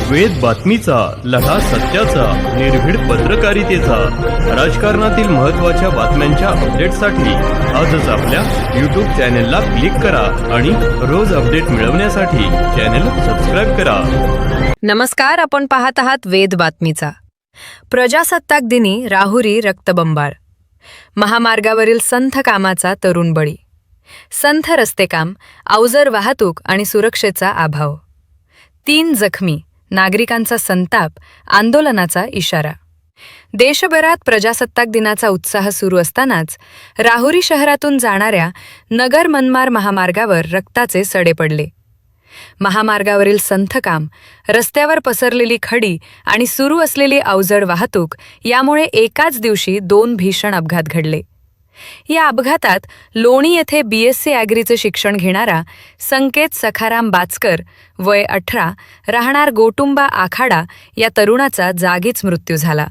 वेद बातमीचा, लढा सत्याचा, निर्भीड पत्रकारितेचा, राजकारणातील महत्त्वाच्या बातम्यांच्या अपडेटसाठी आजच आपल्या YouTube चॅनेलला क्लिक करा आणि रोज अपडेट मिळवण्यासाठी चॅनेल सबस्क्राइब करा. नमस्कार, आपण पाहत आहात वेद बातमीचा. प्रजासत्ताक दिनी राहुरी रक्तबंबाळ. महामार्गावरील संथ कामाचा तरुण बळी. संथ रस्तेकाम, अवजड वाहतूक आणि सुरक्षेचा अभाव. 3 जखमी, नागरिकांचा संताप, आंदोलनाचा इशारा. देशभरात प्रजासत्ताक दिनाचा उत्साह सुरू असतानाच राहुरी शहरातून जाणाऱ्या नगर मनमाड महामार्गावर रक्ताचे सडे पडले. महामार्गावरील संथकाम, रस्त्यावर पसरलेली खडी आणि सुरू असलेली अवजड वाहतूक यामुळे एकाच दिवशी 2 भीषण अपघात घडले. या अपघातात लोणी येथे BSc ॲग्रीचे शिक्षण घेणारा संकेत सखाराम बाचकर, वय 18, राहणार गोटुंबा आखाडा या तरुणाचा जागीच मृत्यू झाला,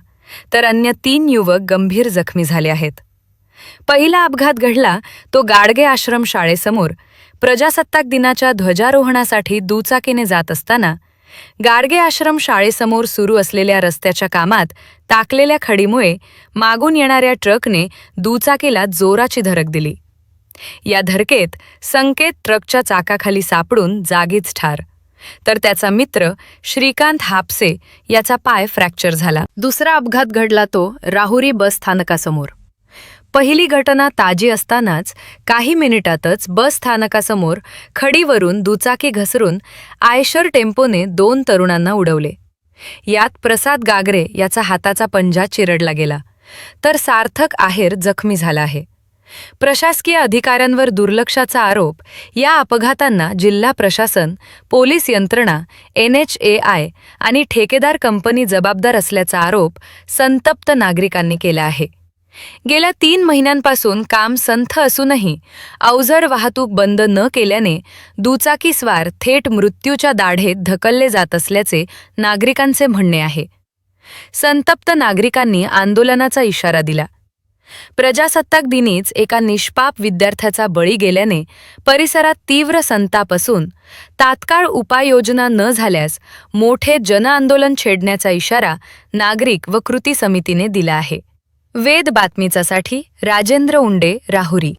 तर अन्य 3 युवक गंभीर जखमी झाले आहेत. पहिला अपघात घडला तो गाडगे आश्रम शाळेसमोर. प्रजासत्ताक दिनाच्या ध्वजारोहणासाठी दुचाकीने जात असताना गाडगे आश्रम शाळेसमोर सुरू असलेल्या रस्त्याच्या कामात टाकलेल्या खडीमुळे मागून येणाऱ्या ट्रकने दुचाकीला जोराची धडक दिली. या धडकेत संकेत ट्रकच्या चाकाखाली सापडून जागीच ठार, तर त्याचा मित्र श्रीकांत हापसे याचा पाय फ्रॅक्चर झाला. दुसरा अपघात घडला तो राहुरी बस स्थानकासमोर. पहिली घटना ताजी असतानाच काही मिनिटातच बस स्थानकासमोर खडीवरून दुचाकी घसरून आयशर टेम्पोने 2 तरुणांना उडवले. यात प्रसाद गागरे याचा हाताचा पंजा चिरडला गेला, तर सार्थक आहेर जखमी झाला आहे. प्रशासकीय अधिकाऱ्यांवर दुर्लक्षाचा आरोप. या अपघातांना जिल्हा प्रशासन, पोलीस यंत्रणा, NHAI आणि ठेकेदार कंपनी जबाबदार असल्याचा आरोप संतप्त नागरिकांनी केला आहे. गेल्या 3 महिन्यांपासून काम संथ असूनही अवजड वाहतूक बंद न केल्याने दुचाकीस्वार थेट मृत्यूच्या दाढेत ढकलले जात असल्याचे नागरिकांचे म्हणणे आहे. संतप्त नागरिकांनी आंदोलनाचा इशारा दिला. प्रजासत्ताक दिनीच एका निष्पाप विद्यार्थ्याचा बळी गेल्याने परिसरात तीव्र संताप असून तात्काळ उपाययोजना न झाल्यास मोठे जनआंदोलन छेडण्याचा इशारा नागरिक व कृती समितीने दिला आहे. वेद बातमीचासाठी राजेंद्र उंडे, राहुरी.